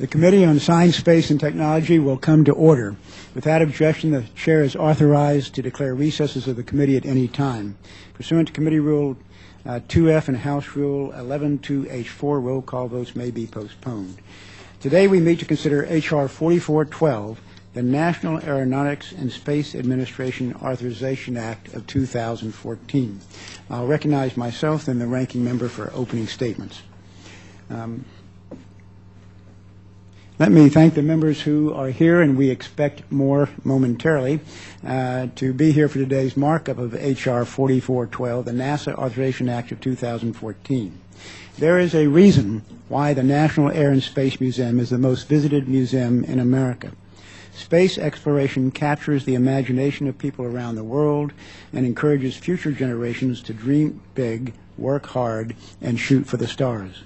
The Committee on Science, Space, and Technology will come to order. Without objection, the Chair is authorized to declare recesses of the Committee at any time. Pursuant to Committee Rule 2F and House Rule 11-2H4, roll call votes may be postponed. Today we meet to consider H.R. 4412, the National Aeronautics and Space Administration Authorization Act of 2014. I'll recognize myself and the ranking member for opening statements. Let me thank the members who are here, and we expect more momentarily, to be here for today's markup of H.R. 4412, the NASA Authorization Act of 2014. There is a reason why the National Air and Space Museum is the most visited museum in America. Space exploration captures the imagination of people around the world and encourages future generations to dream big, work hard, and shoot for the stars.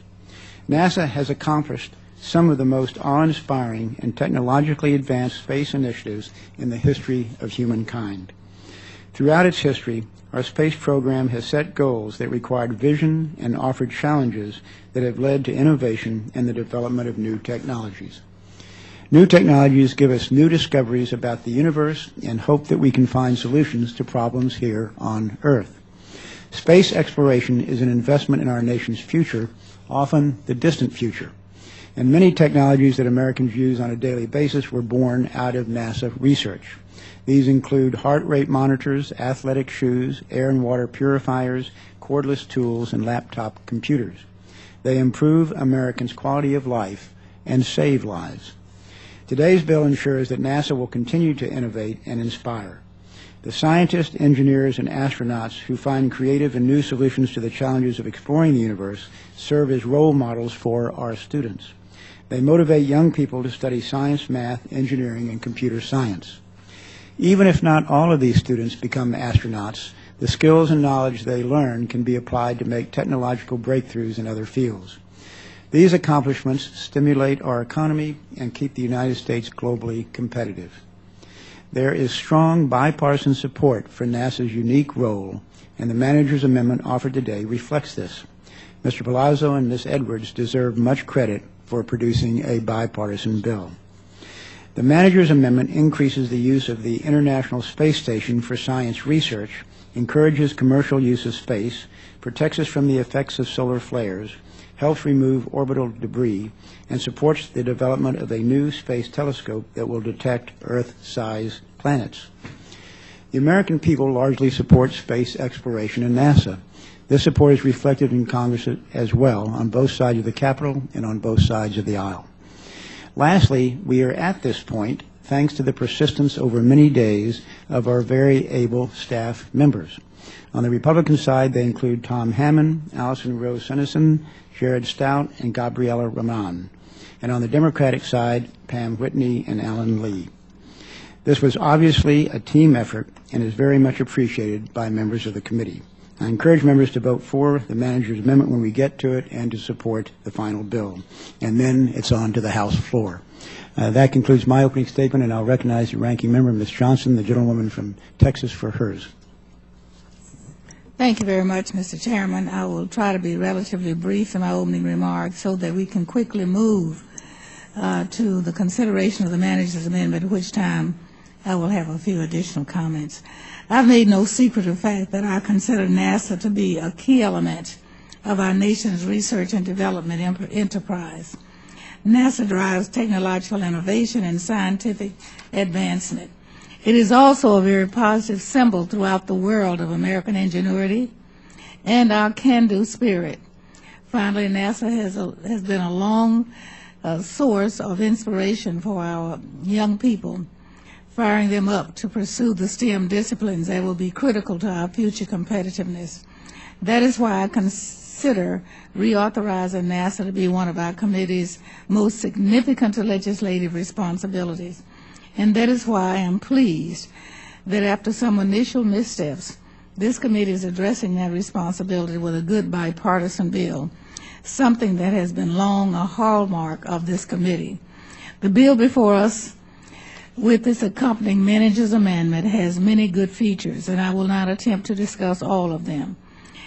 NASA has accomplished some of the most awe-inspiring and technologically advanced space initiatives in the history of humankind. Throughout its history, our space program has set goals that required vision and offered challenges that have led to innovation and the development of new technologies. New technologies give us new discoveries about the universe and hope that we can find solutions to problems here on Earth. Space exploration is an investment in our nation's future, often the distant future. And many technologies that Americans use on a daily basis were born out of NASA research. These include heart rate monitors, athletic shoes, air and water purifiers, cordless tools, and laptop computers. They improve Americans' quality of life and save lives. Today's bill ensures that NASA will continue to innovate and inspire. The scientists, engineers, and astronauts who find creative and new solutions to the challenges of exploring the universe serve as role models for our students. They motivate young people to study science, math, engineering, and computer science. Even if not all of these students become astronauts, the skills and knowledge they learn can be applied to make technological breakthroughs in other fields. These accomplishments stimulate our economy and keep the United States globally competitive. There is strong bipartisan support for NASA's unique role, and the manager's amendment offered today reflects this. Mr. Palazzo and Ms. Edwards deserve much credit for producing a bipartisan bill. The manager's amendment increases the use of the International Space Station for science research, encourages commercial use of space, protects us from the effects of solar flares, helps remove orbital debris, and supports the development of a new space telescope that will detect Earth-sized planets. The American people largely support space exploration and NASA. This support is reflected in Congress as well, on both sides of the Capitol and on both sides of the aisle. Lastly, we are at this point thanks to the persistence over many days of our very able staff members. On the Republican side, they include Tom Hammond, Allison Rose Sennison, Jared Stout, and Gabriela Raman. And on the Democratic side, Pam Whitney and Alan Lee. This was obviously a team effort and is very much appreciated by members of the committee. I encourage members to vote for the manager's amendment when we get to it and to support the final bill. And then it's on to the House floor. That concludes my opening statement, and I'll recognize the ranking member, Ms. Johnson, the gentlewoman from Texas, for hers. Thank you very much, Mr. Chairman. I will try to be relatively brief in my opening remarks so that we can quickly move to the consideration of the manager's amendment, at which time I will have a few additional comments. I've made no secret of the fact that I consider NASA to be a key element of our nation's research and development enterprise. NASA drives technological innovation and scientific advancement. It is also a very positive symbol throughout the world of American ingenuity and our can-do spirit. Finally, NASA has been a long source of inspiration for our young people, firing them up to pursue the STEM disciplines that will be critical to our future competitiveness. That is why I consider reauthorizing NASA to be one of our committee's most significant legislative responsibilities. And that is why I am pleased that after some initial missteps, this committee is addressing that responsibility with a good bipartisan bill, something that has been long a hallmark of this committee. The bill before us with its accompanying manager's amendment has many good features, and I will not attempt to discuss all of them.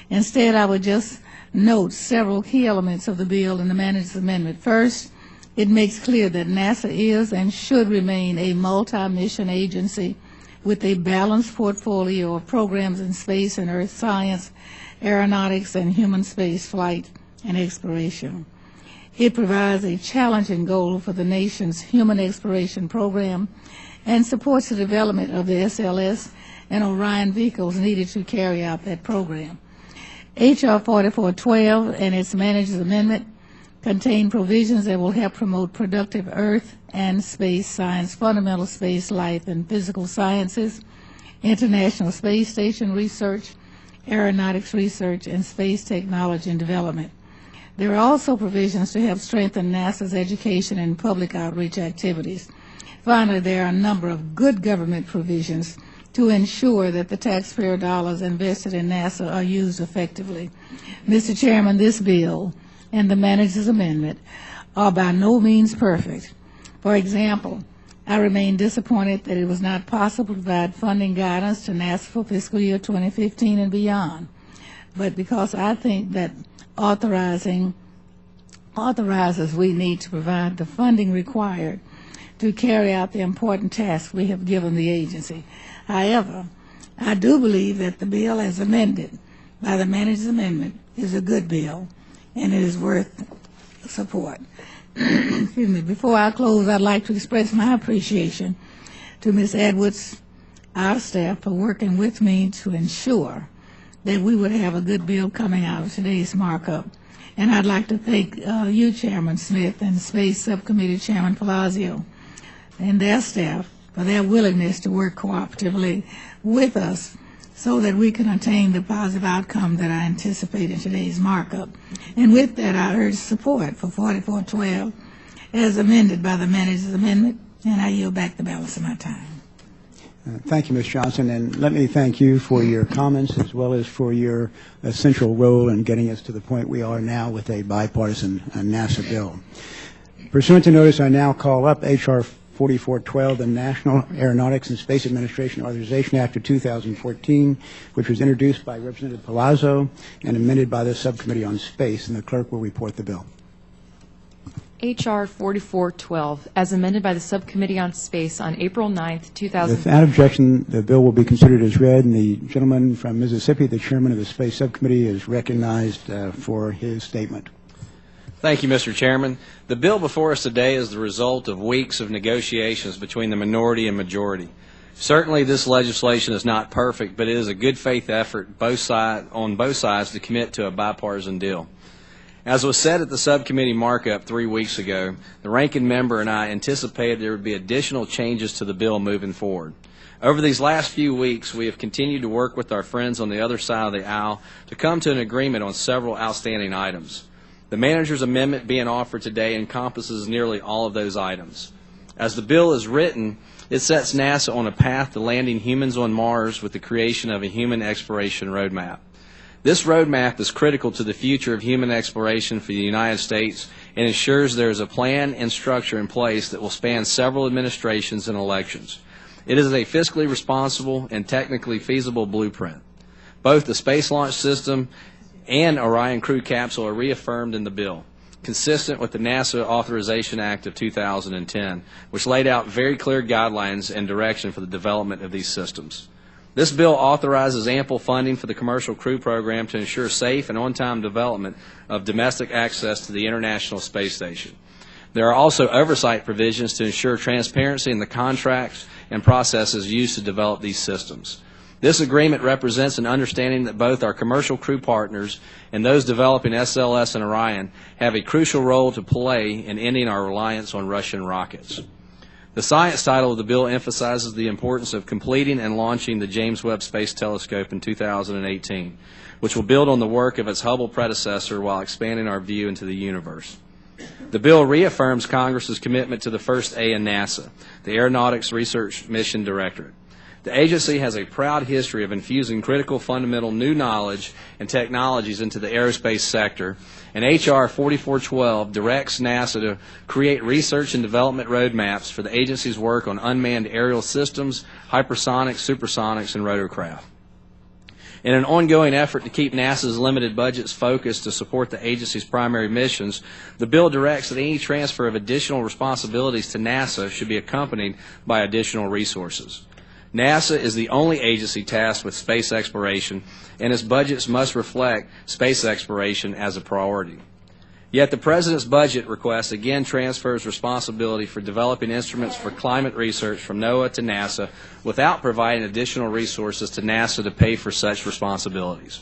Instead, I would just note several key elements of the bill in the manager's amendment. First, It makes clear that NASA is and should remain a multi-mission agency with a balanced portfolio of programs in space and earth science, aeronautics, and human space flight and exploration. It provides a challenging goal for the nation's human exploration program and supports the development of the SLS and Orion vehicles needed to carry out that program. H.R. 4412 and its manager's amendment contain provisions that will help promote productive Earth and space science, fundamental space life and physical sciences, International Space Station research, aeronautics research, and space technology and development. There are also provisions to help strengthen NASA's education and public outreach activities. Finally, there are a number of good government provisions to ensure that the taxpayer dollars invested in NASA are used effectively. Mr. Chairman, this bill and the manager's amendment are by no means perfect. For example, I remain disappointed that it was not possible to provide funding guidance to NASA for fiscal year 2015 and beyond. But because I think that authorizes we need to provide the funding required to carry out the important tasks we have given the agency. However, I do believe that the bill as amended by the manager's amendment is a good bill and it is worth support. Excuse me. Before I close, I'd like to express my appreciation to Ms. Edwards, our staff, for working with me to ensure that we would have a good bill coming out of today's markup. And I'd like to thank you, Chairman Smith, and Space Subcommittee Chairman Palacio, and their staff for their willingness to work cooperatively with us so that we can attain the positive outcome that I anticipate in today's markup. And with that, I urge support for 4412 as amended by the manager's amendment, and I yield back the balance of my time. Thank you, Ms. Johnson, and let me thank you for your comments as well as for your essential role in getting us to the point we are now with a bipartisan NASA bill. Pursuant to notice, I now call up H.R. 4412, the National Aeronautics and Space Administration Authorization Act of 2014, which was introduced by Representative Palazzo and amended by the Subcommittee on Space, and the clerk will report the bill. H.R. 4412, as amended by the Subcommittee on Space on April 9th, 2000. Without objection, the bill will be considered as read, and the gentleman from Mississippi, the chairman of the Space Subcommittee, is recognized for his statement. Thank you, Mr. Chairman. The bill before us today is the result of weeks of negotiations between the minority and majority. Certainly, this legislation is not perfect, but it is a good faith effort on both sides to commit to a bipartisan deal. As was said at the subcommittee markup 3 weeks ago, the ranking member and I anticipated there would be additional changes to the bill moving forward. Over these last few weeks, we have continued to work with our friends on the other side of the aisle to come to an agreement on several outstanding items. The manager's amendment being offered today encompasses nearly all of those items. As the bill is written, it sets NASA on a path to landing humans on Mars with the creation of a human exploration roadmap. This roadmap is critical to the future of human exploration for the United States and ensures there is a plan and structure in place that will span several administrations and elections. It is a fiscally responsible and technically feasible blueprint. Both the Space Launch System and Orion crew capsule are reaffirmed in the bill, consistent with the NASA Authorization Act of 2010, which laid out very clear guidelines and direction for the development of these systems. This bill authorizes ample funding for the commercial crew program to ensure safe and on-time development of domestic access to the International Space Station. There are also oversight provisions to ensure transparency in the contracts and processes used to develop these systems. This agreement represents an understanding that both our commercial crew partners and those developing SLS and Orion have a crucial role to play in ending our reliance on Russian rockets. The science title of the bill emphasizes the importance of completing and launching the James Webb Space Telescope in 2018, which will build on the work of its Hubble predecessor while expanding our view into the universe. The bill reaffirms Congress's commitment to the first A in NASA, the Aeronautics Research Mission Directorate. The agency has a proud history of infusing critical fundamental new knowledge and technologies into the aerospace sector, and H.R. 4412 directs NASA to create research and development roadmaps for the agency's work on unmanned aerial systems, hypersonics, supersonics, and rotorcraft. In an ongoing effort to keep NASA's limited budgets focused to support the agency's primary missions, the bill directs that any transfer of additional responsibilities to NASA should be accompanied by additional resources. NASA is the only agency tasked with space exploration, and its budgets must reflect space exploration as a priority. Yet the President's budget request again transfers responsibility for developing instruments for climate research from NOAA to NASA without providing additional resources to NASA to pay for such responsibilities.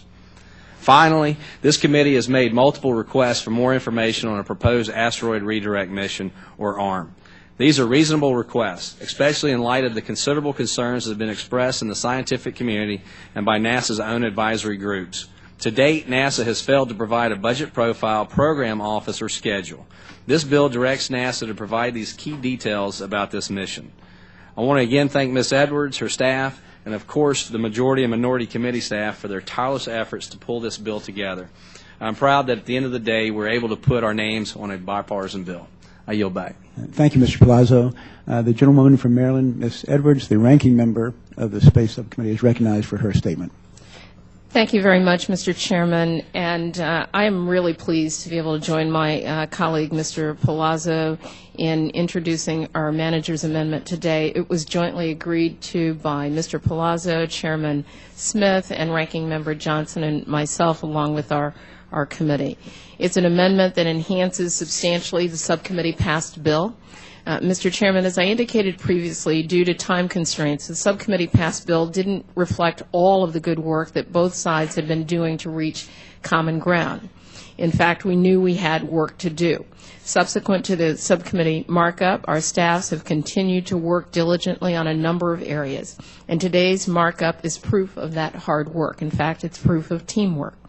Finally, this committee has made multiple requests for more information on a proposed asteroid redirect mission, or ARM. These are reasonable requests, especially in light of the considerable concerns that have been expressed in the scientific community and by NASA's own advisory groups. To date, NASA has failed to provide a budget profile, program office, or schedule. This bill directs NASA to provide these key details about this mission. I want to again thank Ms. Edwards, her staff, and of course the majority and minority committee staff for their tireless efforts to pull this bill together. I'm proud that at the end of the day we're able to put our names on a bipartisan bill. I yield back. Thank you, Mr. Palazzo. The gentlewoman from Maryland, Ms. Edwards, the ranking member of the Space Subcommittee, is recognized for her statement. Thank you very much, Mr. Chairman, and I am really pleased to be able to join my colleague, Mr. Palazzo, in introducing our manager's amendment today. It was jointly agreed to by Mr. Palazzo, Chairman Smith, and Ranking Member Johnson and myself, along with our committee. It's an amendment that enhances substantially the subcommittee passed bill. Mr. Chairman, as I indicated previously, due to time constraints, the subcommittee passed bill didn't reflect all of the good work that both sides had been doing to reach common ground. In fact, we knew we had work to do. Subsequent to the subcommittee markup, our staffs have continued to work diligently on a number of areas, and today's markup is proof of that hard work. In fact, it's proof of teamwork.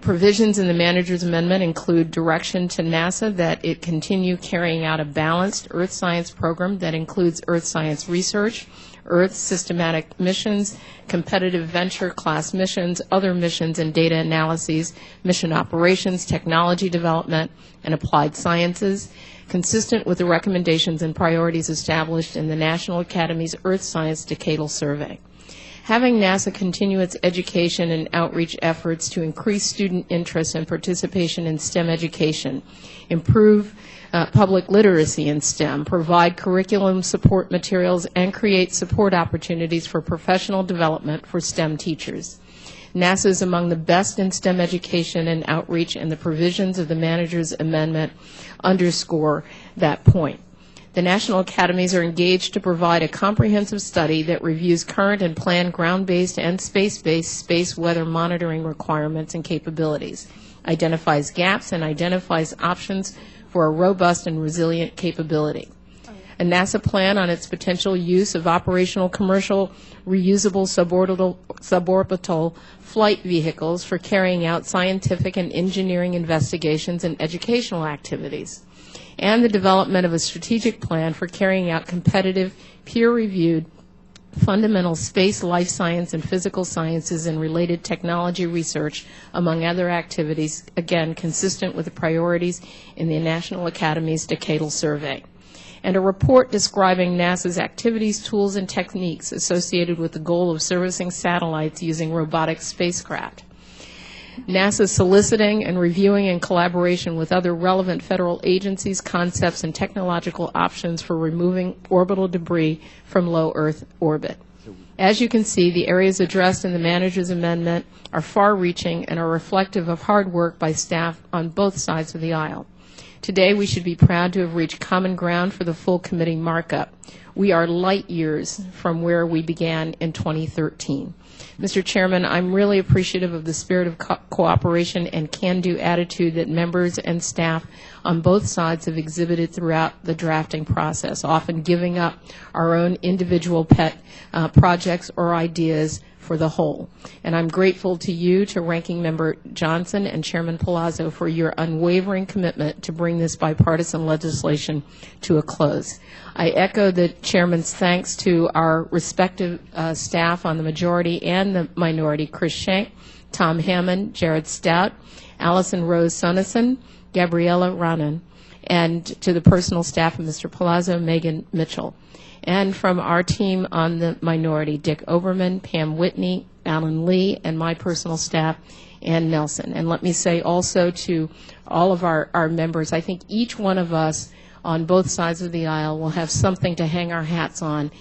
Provisions in the manager's amendment include direction to NASA that it continue carrying out a balanced Earth science program that includes Earth science research, Earth systematic missions, competitive venture class missions, other missions and data analyses, mission operations, technology development, and applied sciences, consistent with the recommendations and priorities established in the National Academy's Earth Science Decadal Survey. Having NASA continue its education and outreach efforts to increase student interest and participation in STEM education, improve public literacy in STEM, provide curriculum support materials, and create support opportunities for professional development for STEM teachers. NASA is among the best in STEM education and outreach, and the provisions of the manager's amendment underscore that point. The National Academies are engaged to provide a comprehensive study that reviews current and planned ground-based and space-based space weather monitoring requirements and capabilities, identifies gaps, and identifies options for a robust and resilient capability. A NASA plan on its potential use of operational commercial reusable suborbital flight vehicles for carrying out scientific and engineering investigations and educational activities, and the development of a strategic plan for carrying out competitive, peer-reviewed, fundamental space, life science, and physical sciences and related technology research, among other activities, again, consistent with the priorities in the National Academy's Decadal Survey. And a report describing NASA's activities, tools, and techniques associated with the goal of servicing satellites using robotic spacecraft. NASA soliciting and reviewing in collaboration with other relevant federal agencies concepts and technological options for removing orbital debris from low Earth orbit. As you can see, the areas addressed in the manager's amendment are far-reaching and are reflective of hard work by staff on both sides of the aisle. Today, we should be proud to have reached common ground for the full committee markup. We are light years from where we began in 2013. Mr. Chairman, I'm really appreciative of the spirit of cooperation and can-do attitude that members and staff on both sides have exhibited throughout the drafting process, often giving up our own individual pet projects or ideas for the whole. And I'm grateful to you, to Ranking Member Johnson and Chairman Palazzo, for your unwavering commitment to bring this bipartisan legislation to a close. I echo the Chairman's thanks to our respective staff on the majority and the minority, Chris Schenck, Tom Hammond, Jared Stout, Allison Rose Sunnison, Gabriella Ranan, and to the personal staff of Mr. Palazzo, Megan Mitchell. And from our team on the minority, Dick Oberman, Pam Whitney, Alan Lee, and my personal staff, Ann Nelson. And let me say also to all of our members, I think each one of us on both sides of the aisle will have something to hang our hats on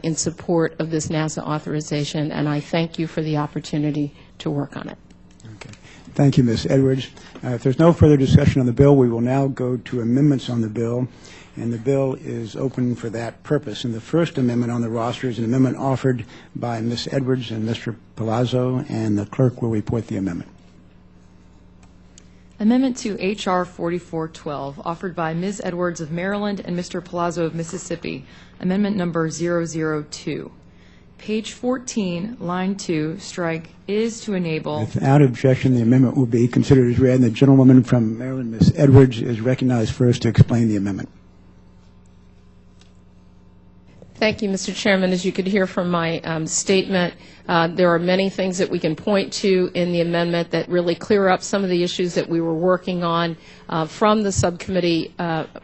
in support of this NASA authorization, and I thank you for the opportunity to work on it. Okay. Thank you, Ms. Edwards. If there's no further discussion on the bill, we will now go to amendments on the bill, and the bill is open for that purpose. And the first amendment on the roster is an amendment offered by Ms. Edwards and Mr. Palazzo, and the clerk will report the amendment. Amendment to H.R. 4412, offered by Ms. Edwards of Maryland and Mr. Palazzo of Mississippi. Amendment number 002. Page 14, line 2, strike is to enable. Without objection, the amendment will be considered as read, and the gentlewoman from Maryland, Ms. Edwards, is recognized first to explain the amendment. Thank you, Mr. Chairman. As you could hear from my statement, there are many things that we can point to in the amendment that really clear up some of the issues that we were working on from the subcommittee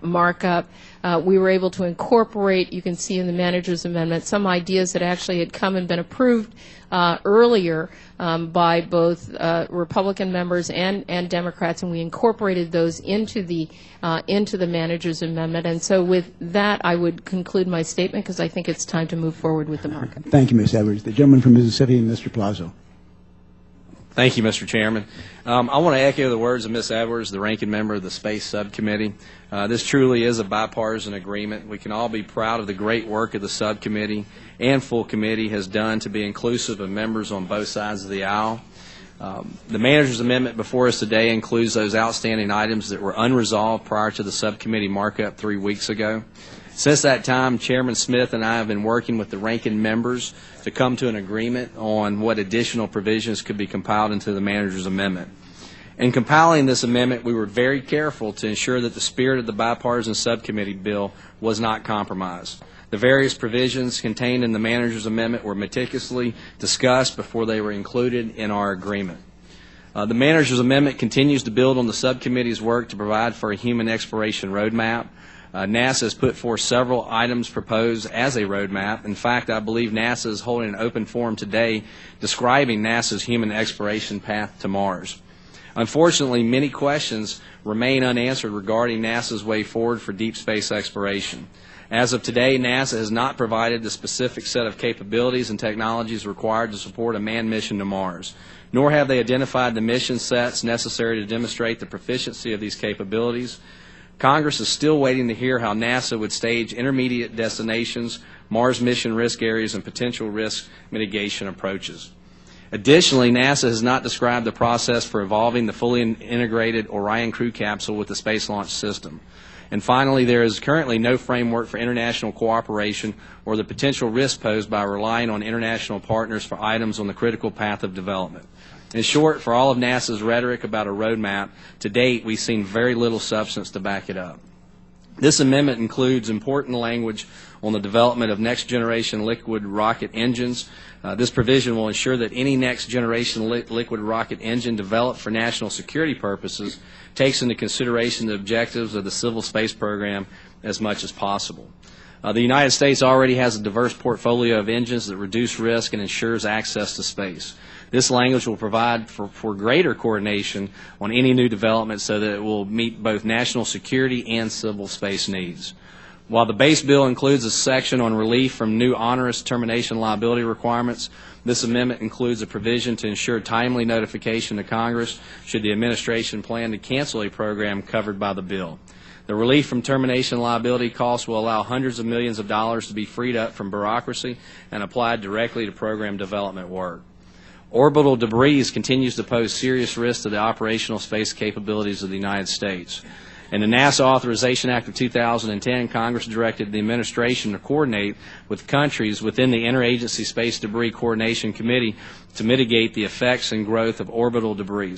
markup. We were able to incorporate, you can see in the manager's amendment, some ideas that actually had come and been approved earlier by both Republican members and Democrats, and we incorporated those into the manager's amendment. And so with that, I would conclude my statement because I think it's time to move forward with the markup. Thank you, Ms. Edwards. The gentleman from Mississippi, Mr. Palazzo. Thank you, Mr. Chairman. I want to echo the words of Ms. Edwards, the ranking member of the Space Subcommittee. This truly is a bipartisan agreement. We can all be proud of the great work of the subcommittee and full committee has done to be inclusive of members on both sides of the aisle. The manager's amendment before us today includes those outstanding items that were unresolved prior to the subcommittee markup 3 weeks ago. Since that time, Chairman Smith and I have been working with the ranking members to come to an agreement on what additional provisions could be compiled into the manager's amendment. In compiling this amendment, we were very careful to ensure that the spirit of the bipartisan subcommittee bill was not compromised. The various provisions contained in the manager's amendment were meticulously discussed before they were included in our agreement. The manager's amendment continues to build on the subcommittee's work to provide for a human exploration roadmap. NASA has put forth several items proposed as a roadmap. In fact, I believe NASA is holding an open forum today describing NASA's human exploration path to Mars. Unfortunately, many questions remain unanswered regarding NASA's way forward for deep space exploration. As of today, NASA has not provided the specific set of capabilities and technologies required to support a manned mission to Mars, nor have they identified the mission sets necessary to demonstrate the proficiency of these capabilities. Congress is still waiting to hear how NASA would stage intermediate destinations, Mars mission risk areas, and potential risk mitigation approaches. Additionally, NASA has not described the process for evolving the fully integrated Orion crew capsule with the Space Launch System. And finally, there is currently no framework for international cooperation or the potential risk posed by relying on international partners for items on the critical path of development. In short, for all of NASA's rhetoric about a roadmap, to date we've seen very little substance to back it up. This amendment includes important language on the development of next-generation liquid rocket engines. This provision will ensure that any next-generation liquid rocket engine developed for national security purposes takes into consideration the objectives of the civil space program as much as possible. The United States already has a diverse portfolio of engines that reduce risk and ensures access to space. This language will provide for greater coordination on any new development so that it will meet both national security and civil space needs. While the base bill includes a section on relief from new onerous termination liability requirements, this amendment includes a provision to ensure timely notification to Congress should the administration plan to cancel a program covered by the bill. The relief from termination liability costs will allow hundreds of millions of dollars to be freed up from bureaucracy and applied directly to program development work. Orbital debris continues to pose serious risks to the operational space capabilities of the United States. In the NASA Authorization Act of 2010, Congress directed the administration to coordinate with countries within the Interagency Space Debris Coordination Committee to mitigate the effects and growth of orbital debris.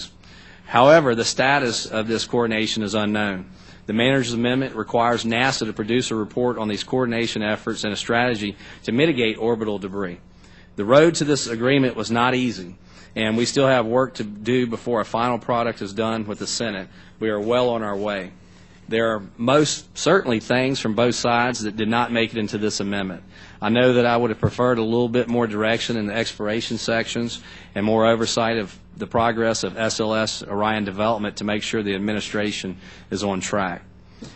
However, the status of this coordination is unknown. The manager's amendment requires NASA to produce a report on these coordination efforts and a strategy to mitigate orbital debris. The road to this agreement was not easy, and we still have work to do before a final product is done with the Senate. We are well on our way. There are most certainly things from both sides that did not make it into this amendment. I know that I would have preferred a little bit more direction in the exploration sections and more oversight of the progress of SLS Orion development to make sure the administration is on track.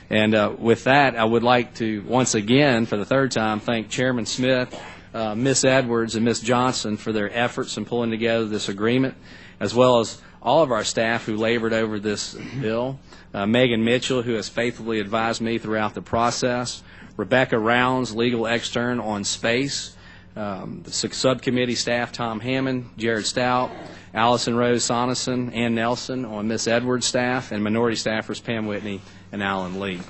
And with that, I would like to once again, for the third time, thank Chairman Smith, Ms. Edwards, and Ms. Johnson for their efforts in pulling together this agreement, as well as all of our staff who labored over this bill, Megan Mitchell, who has faithfully advised me throughout the process, Rebecca Rounds, legal extern on space, the subcommittee staff, Tom Hammond, Jared Stout, Allison Rose Sonneson, Ann Nelson on Ms. Edwards' staff, and minority staffers Pam Whitney and Alan Lee.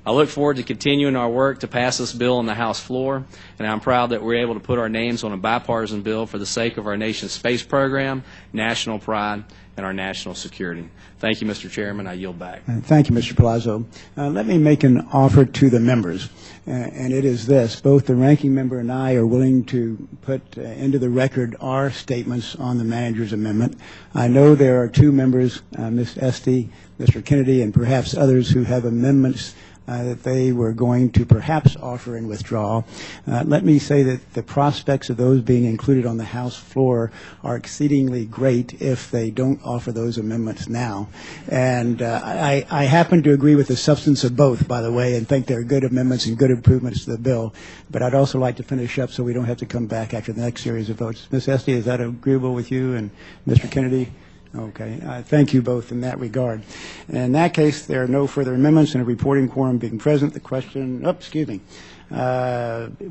I look forward to continuing our work to pass this bill on the House floor, and I'm proud that we're able to put our names on a bipartisan bill for the sake of our nation's space program, national pride, and our national security. Thank you, Mr. Chairman. I yield back. Thank you, Mr. Palazzo. Let me make an offer to the members, and it is this. Both the ranking member and I are willing to put into the record our statements on the manager's amendment. I know there are two members, Ms. Esty, Mr. Kennedy, and perhaps others who have amendments that they were going to perhaps offer and withdraw. Let me say that the prospects of those being included on the House floor are exceedingly great if they don't offer those amendments now. And I happen to agree with the substance of both, by the way, and think they're good amendments and good improvements to the bill. But I'd also like to finish up so we don't have to come back after the next series of votes. Ms. Esty, is that agreeable with you and Mr. Kennedy? Okay. Thank you both in that regard. In that case, there are no further amendments and a reporting quorum being present. The question,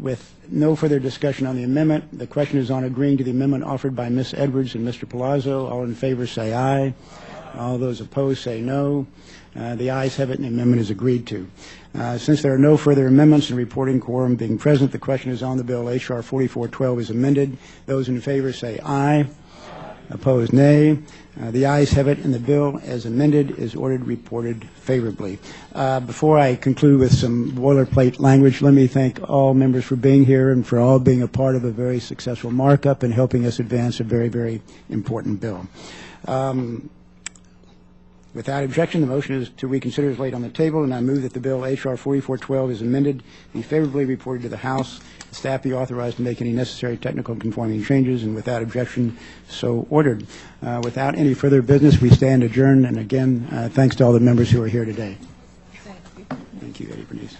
with no further discussion on the amendment, the question is on agreeing to the amendment offered by Ms. Edwards and Mr. Palazzo. All in favor say aye. All those opposed say no. The ayes have it and the amendment is agreed to. Since there are no further amendments and reporting quorum being present, the question is on the bill. H.R. 4412 is amended. Those in favor say aye. Opposed, nay. The ayes have it, and the bill, as amended, is ordered reported favorably. Before I conclude with some boilerplate language, let me thank all members for being here and for all being a part of a very successful markup and helping us advance a very, very important bill. Without objection, the motion is to reconsider is laid on the table, and I move that the bill H.R. 4412 is amended, be favorably reported to the House, the staff be authorized to make any necessary technical conforming changes, and without objection, so ordered. Without any further business, we stand adjourned, and again, thanks to all the members who are here today. Thank you. Thank you, Eddie Bernice.